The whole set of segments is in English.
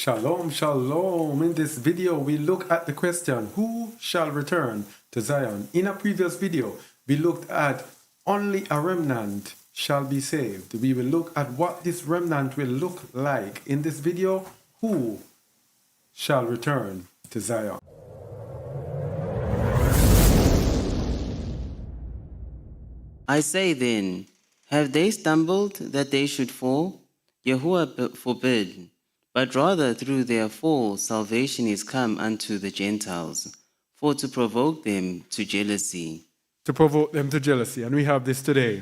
Shalom, shalom. In this video, we look at the question, who shall return to Zion? In a previous video, we looked at only a remnant shall be saved. We will look at what this remnant will look like. In this video, who shall return to Zion? I say then, have they stumbled that they should fall? Yahuwah forbid. But rather through their fall salvation is come unto the Gentiles, for to provoke them to jealousy. To provoke them to jealousy. And we have this today.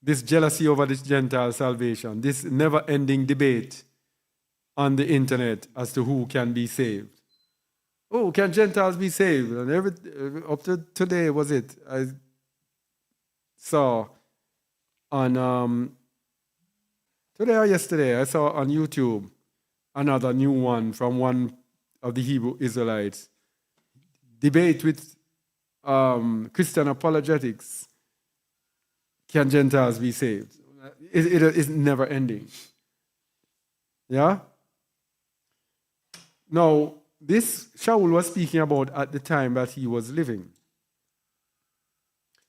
This jealousy over this Gentile salvation. This never-ending debate on the internet as to who can be saved. Oh, can Gentiles be saved? And up to today, was it? I saw on today or yesterday, I saw on YouTube another new one from one of the Hebrew Israelites. Debate with Christian apologetics. Can Gentiles be saved? It is never ending. Yeah? Now, this Shaul was speaking about at the time that he was living.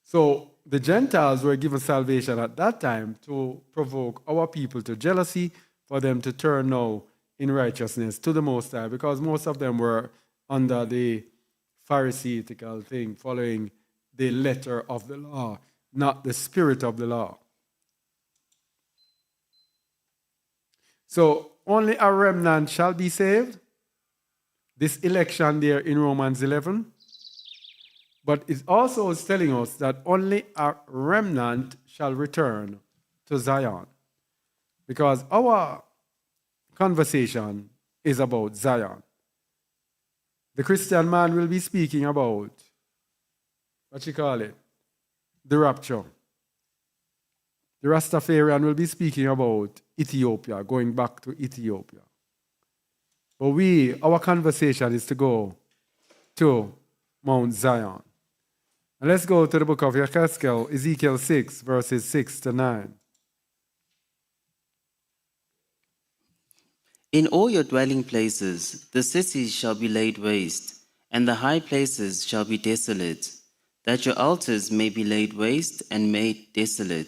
So the Gentiles were given salvation at that time to provoke our people to jealousy, for them to turn now in righteousness to the Most High, because most of them were under the Pharisaical thing, following the letter of the law, not the spirit of the law. So only a remnant shall be saved. This election there in Romans 11. But it also is telling us that only a remnant shall return to Zion. Because our conversation is about Zion. The Christian man will be speaking about, what you call it, the rapture. The Rastafarian will be speaking about Ethiopia, going back to Ethiopia. But our conversation is to go to Mount Zion. And let's go to the book of Ezekiel 6, verses 6 to 9. In all your dwelling places the cities shall be laid waste, and the high places shall be desolate, that your altars may be laid waste and made desolate,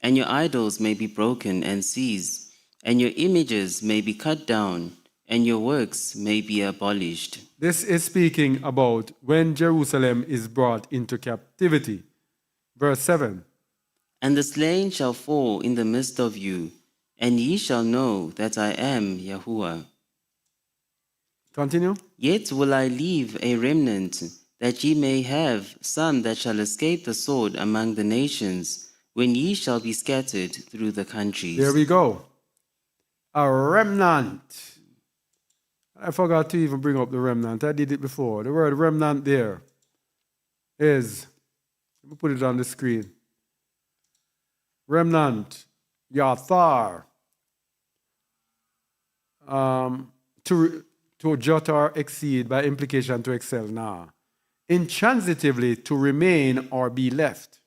and your idols may be broken and seized, and your images may be cut down, and your works may be abolished. This is speaking about when Jerusalem is brought into captivity. Verse 7. And the slain shall fall in the midst of you, and ye shall know that I am Yahuwah. Continue. Yet will I leave a remnant, that ye may have some that shall escape the sword among the nations, when ye shall be scattered through the countries. There we go. A remnant. I forgot to even bring up the remnant. I did it before. The word remnant there is, let me put it on the screen. Remnant, yathar. To jot or exceed, by implication to excel now. Intransitively, to remain or be left.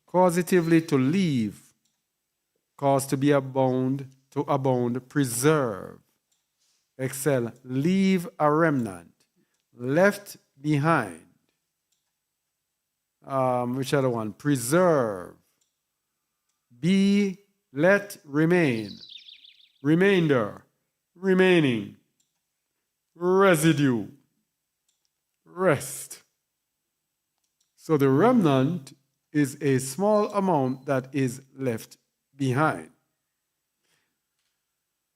Causatively, to leave. Cause to be abound, to abound, preserve. Excel, leave a remnant, left behind. Which other one? Preserve. Be, let, remain. Remainder, remaining. Residue, rest. So the remnant is a small amount that is left behind.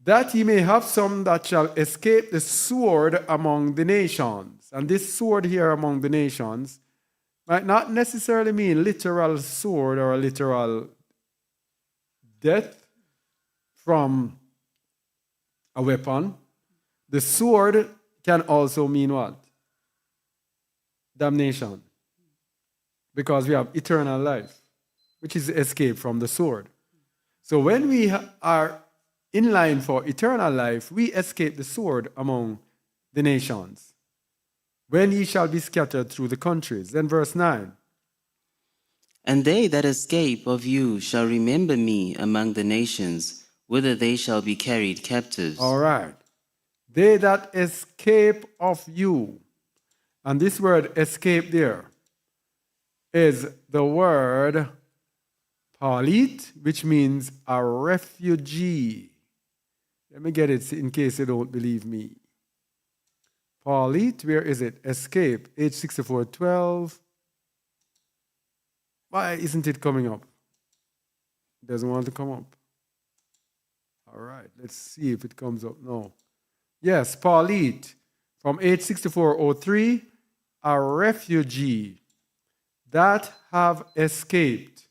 That ye may have some that shall escape the sword among the nations. And this sword here among the nations might not necessarily mean literal sword or a literal death from a weapon. The sword can also mean what? Damnation. Because we have eternal life, which is escape from the sword. So when we are in line for eternal life, we escape the sword among the nations. When ye shall be scattered through the countries. Then verse 9. And they that escape of you shall remember me among the nations, whither they shall be carried captives. All right. They that escape of you. And this word escape there is the word palit, which means a refugee. Let me get it in case you don't believe me. Palit, where is it? Escape, H6412. Why isn't it coming up? It doesn't want to come up. All right, let's see if it comes up. No. Yes, Palit from H6403, a refugee that have escaped.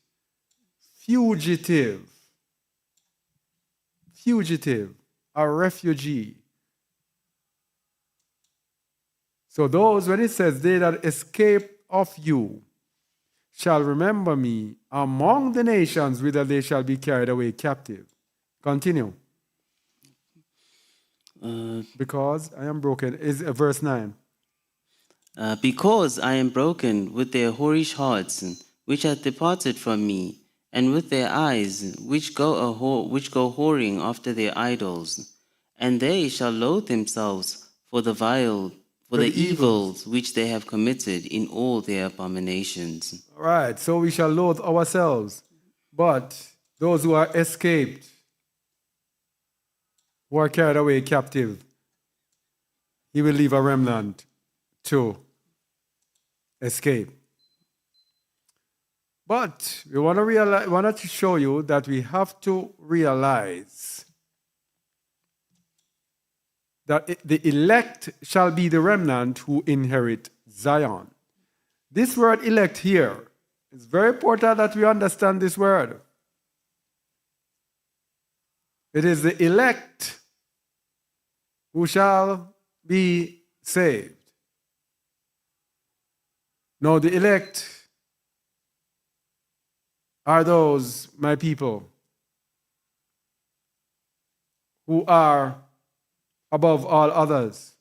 Fugitive. Fugitive, a refugee. So those, when it says, they that escape of you shall remember me among the nations whither they shall be carried away captive. Continue. Because I am broken. Is verse 9. Because I am broken with their whorish hearts, which hath departed from me, and with their eyes, which go whoring after their idols, and they shall loathe themselves for the evils which they have committed in all their abominations. All right, so we shall loathe ourselves. But those who are escaped, who are carried away captive, he will leave a remnant to escape. But we want to show you that we have to realize that the elect shall be the remnant who inherit Zion. This word elect here is very important that we understand this word. It is the elect who shall be saved. Now, the elect are those, my people, who are above all others.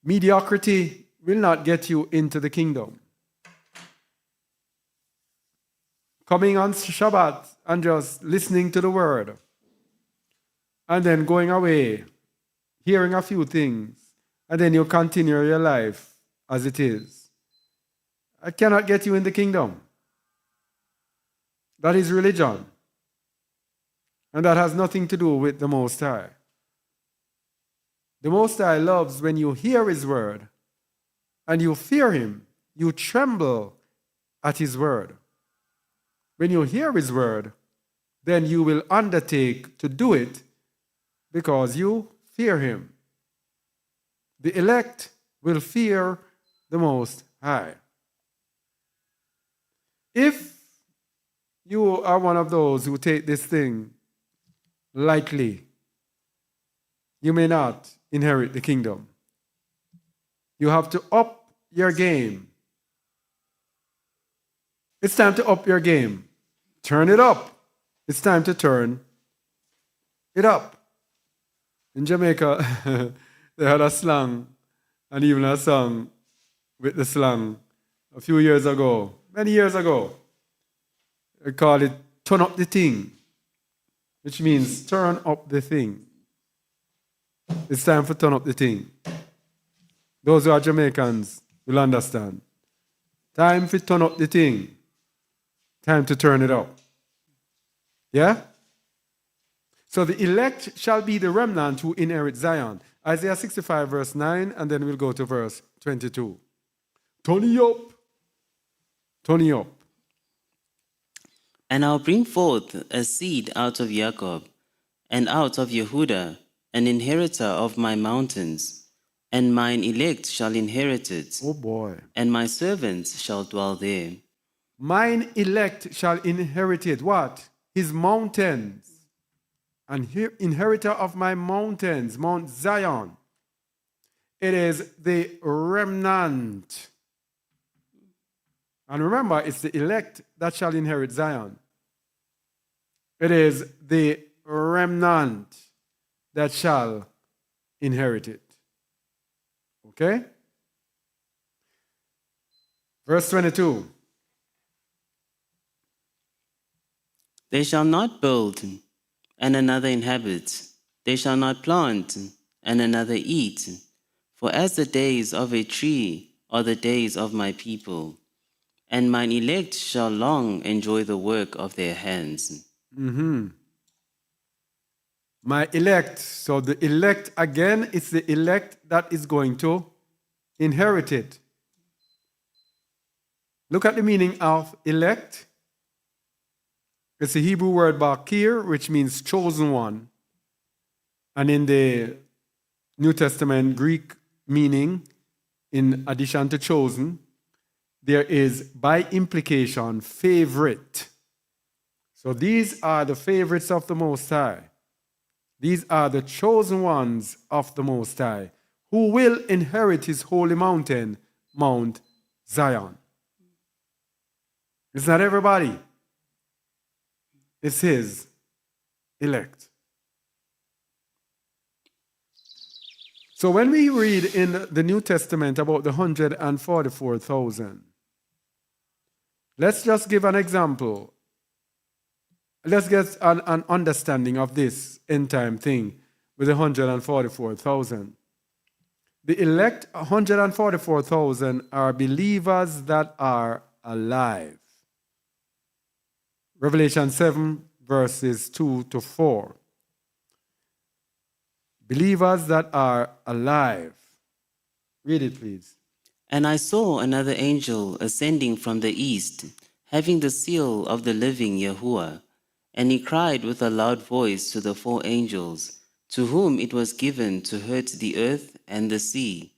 Mediocrity will not get you into the kingdom. Coming on Shabbat and just listening to the word, and then going away, hearing a few things, and then you continue your life as it is. I cannot get you in the kingdom. That is religion. And that has nothing to do with the Most High. The Most High loves when you hear His word and you fear Him, you tremble at His word. When you hear His word, then you will undertake to do it because you fear Him. The elect will fear the Most High. If you are one of those who take this thing lightly, you may not inherit the kingdom. You have to up your game. It's time to up your game. Turn it up. It's time to turn it up. In Jamaica, they had a slang and even a song with the slang a few years ago, many years ago. They call it turn up the thing, which means turn up the thing. It's time for turn up the thing. Those who are Jamaicans will understand. Time for turn up the thing. Time to turn it up. Yeah? So the elect shall be the remnant who inherit Zion. Isaiah 65 verse 9, and then we'll go to verse 22. Turn it up. Turn it up. And I'll bring forth a seed out of Jacob, and out of Yehudah, an inheritor of my mountains, and mine elect shall inherit it. Oh boy. And my servants shall dwell there. Mine elect shall inherit it. What? His mountains. And inheritor of my mountains, Mount Zion. It is the remnant. And remember, it's the elect that shall inherit Zion. It is the remnant that shall inherit it. Okay? Verse 22. They shall not build, and another inhabit. They shall not plant, and another eat. For as the days of a tree are the days of my people, and mine elect shall long enjoy the work of their hands. My elect. So the elect, again, it's the elect that is going to inherit it. Look at the meaning of elect. It's the Hebrew word bakir, which means chosen one. And in the New Testament Greek meaning, in addition to chosen, there is by implication favorite. So these are the favorites of the Most High. These are the chosen ones of the Most High who will inherit his holy mountain, Mount Zion. It's not everybody. It's his elect. So when we read in the New Testament about the 144,000, let's just give an example. Let's get an understanding of this end time thing with the 144,000. The elect 144,000 are believers that are alive. Revelation 7, verses 2 to 4. Believers that are alive. Read it, please. And I saw another angel ascending from the east, having the seal of the living Yahuwah. And he cried with a loud voice to the four angels, to whom it was given to hurt the earth and the sea,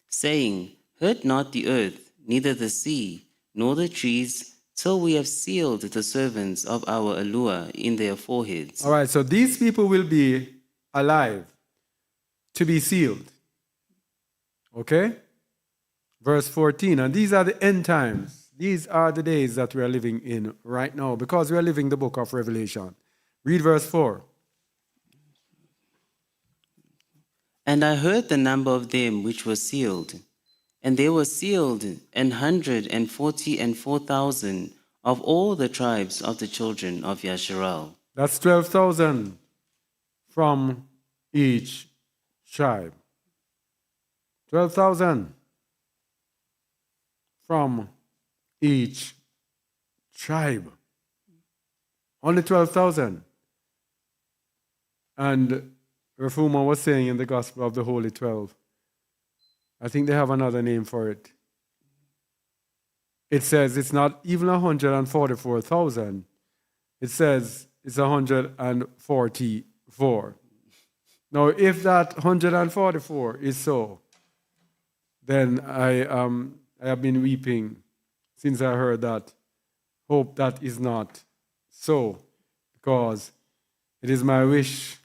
saying, Hurt not the earth, neither the sea, nor the trees, till we have sealed the servants of our Eluah in their foreheads. All right, so these people will be alive to be sealed. Okay? Verse 14, and these are the end times. These are the days that we are living in right now because we are living the book of Revelation. Read verse 4. And I heard the number of them which were sealed, and they were sealed 144,000 of all the tribes of the children of Yasharal. That's 12,000 from each tribe. 12,000 from each tribe. Only 12,000. And Rafuma was saying in the Gospel of the Holy 12, I think they have another name for it. It says it's not even 144,000. It says it's 144. Now, if that 144 is so, then I have been weeping since I heard that. Hope that is not so, because it is my wish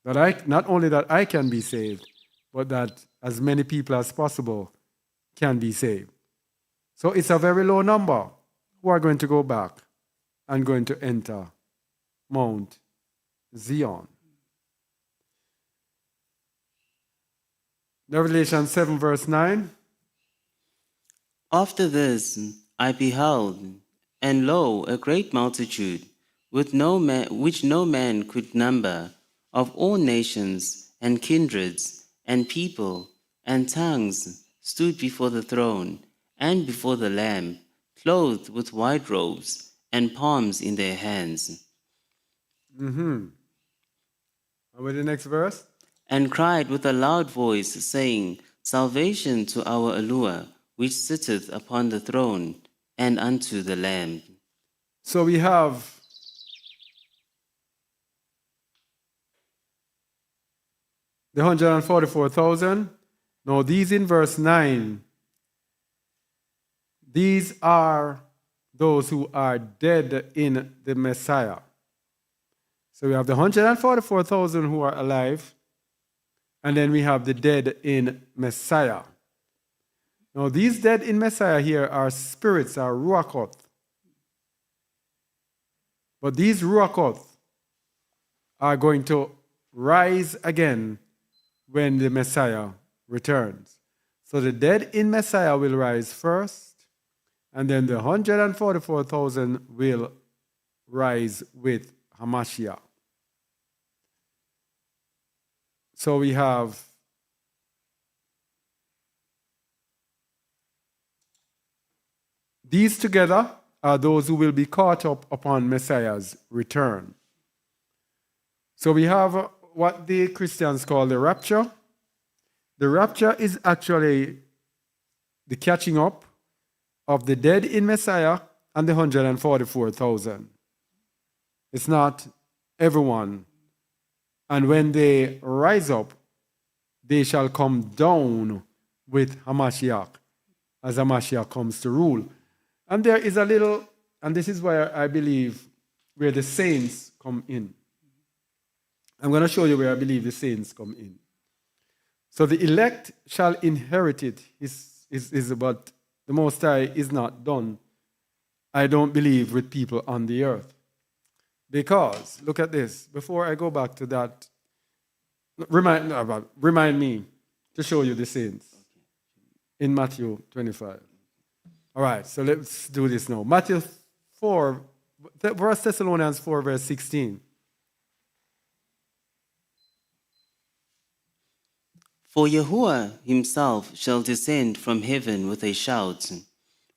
that not only that I can be saved, but that as many people as possible can be saved. So it's a very low number who are going to go back and going to enter Mount Zion. Revelation 7, verse 9. After this I beheld, and lo, a great multitude, which no man could number, of all nations and kindreds and people and tongues, stood before the throne and before the Lamb, clothed with white robes and palms in their hands. And with the next verse? And cried with a loud voice, saying, Salvation to our Eluah, which sitteth upon the throne, and unto the Lamb. So we have the 144,000. Now these in verse 9, these are those who are dead in the Messiah. So we have the 144,000 who are alive, and then we have the dead in Messiah. Now these dead in Messiah here are spirits, are ruachoth. But these ruachoth are going to rise again when the Messiah returns. So the dead in Messiah will rise first, and then the 144,000 will rise with Hamashiach. So we have these together are those who will be caught up upon Messiah's return. So we have what the Christians call the rapture. The rapture is actually the catching up of the dead in Messiah and the 144,000. It's not everyone. And when they rise up, they shall come down with Hamashiach as Hamashiach comes to rule. And there is a little, and this is where I believe where the saints come in. I'm going to show you where I believe the saints come in. So the elect shall inherit it, but the Most High is not done, I don't believe, with people on the earth. Because, look at this, before I go back to that, remind me to show you the saints in Matthew 25. All right, so let's do this now. Matthew 4, 1 Thessalonians 4, verse 16. For Yahuwah himself shall descend from heaven with a shout,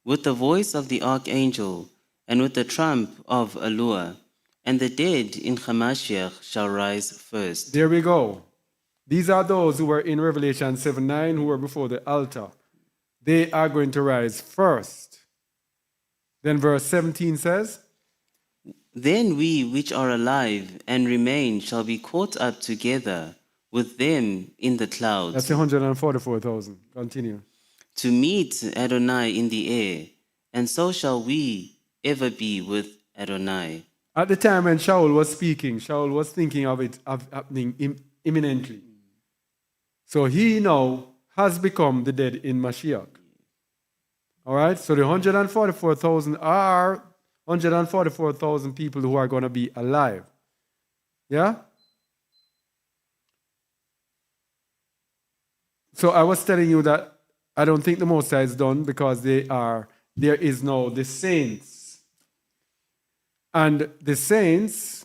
with the voice of the archangel, and with the trump of Elua, and the dead in Hamashiach shall rise first. There we go. These are those who were in Revelation 7:9, who were before the altar. They are going to rise first. Then verse 17 says, Then we which are alive and remain shall be caught up together with them in the clouds. That's 144,000. Continue. To meet Adonai in the air, and so shall we ever be with Adonai. At the time when Shaul was speaking, Shaul was thinking of it happening imminently. So he now has become the dead in Mashiach. All right? So the 144,000 are 144,000 people who are going to be alive. Yeah? So I was telling you that I don't think the Most High is done because there is now the saints. And the saints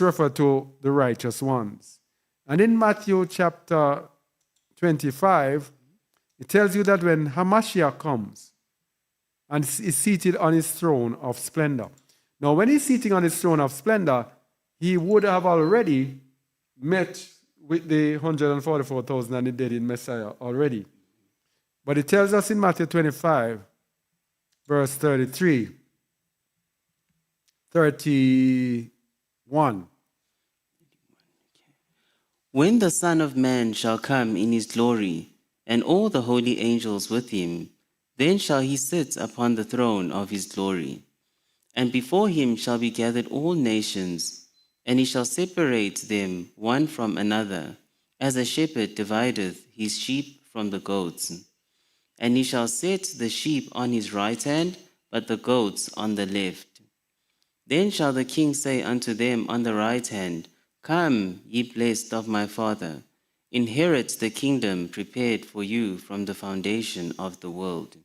refer to the righteous ones. And in Matthew chapter 25, it tells you that when Hamashiach comes and is seated on his throne of splendor. Now, when he's sitting on his throne of splendor, he would have already met with the 144,000 and the dead in Messiah already. But it tells us in Matthew 25, verse 31. When the Son of Man shall come in his glory, and all the holy angels with him, then shall he sit upon the throne of his glory. And before him shall be gathered all nations, and he shall separate them one from another, as a shepherd divideth his sheep from the goats. And he shall set the sheep on his right hand, but the goats on the left. Then shall the king say unto them on the right hand, Come, ye blessed of my Father, inherit the kingdom prepared for you from the foundation of the world.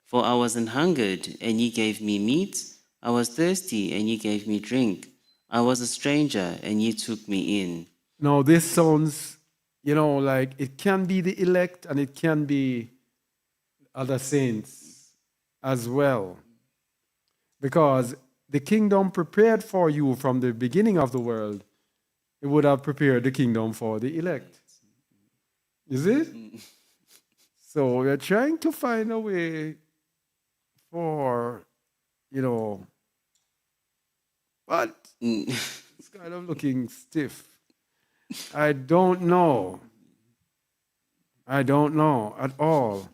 For I was an hungered, and ye gave me meat. I was thirsty, and ye gave me drink. I was a stranger, and ye took me in. Now, this sounds, like it can be the elect and it can be other saints as well. Because the kingdom prepared for you from the beginning of the world, it would have prepared the kingdom for the elect. Is it? So we're trying to find a way for, but it's kind of looking stiff. I don't know at all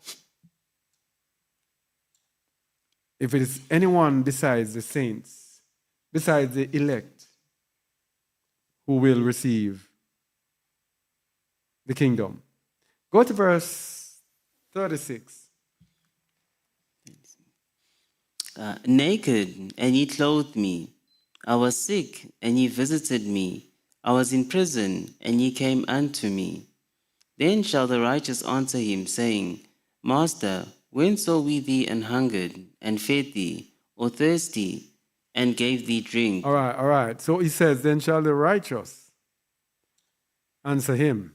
if it is anyone besides the saints, besides the elect, who will receive the kingdom. Go to verse 36. Naked, and ye clothed me. I was sick, and ye visited me. I was in prison, and ye came unto me. Then shall the righteous answer him, saying, Master, when saw we thee an hungered, and fed thee, or thirsty, and gave thee drink? All right. So he says, then shall the righteous answer him.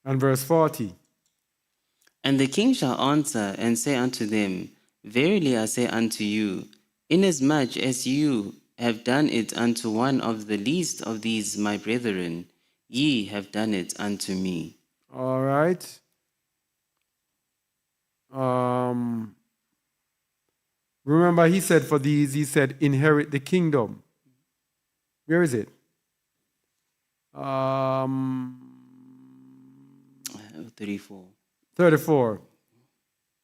And verse 40. And the king shall answer and say unto them, Verily I say unto you, inasmuch as you have done it unto one of the least of these my brethren, ye have done it unto me. All right. Remember, he said for these, he said, inherit the kingdom. Where is it? 34. 34.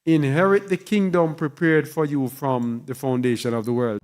Inherit the kingdom prepared for you from the foundation of the world.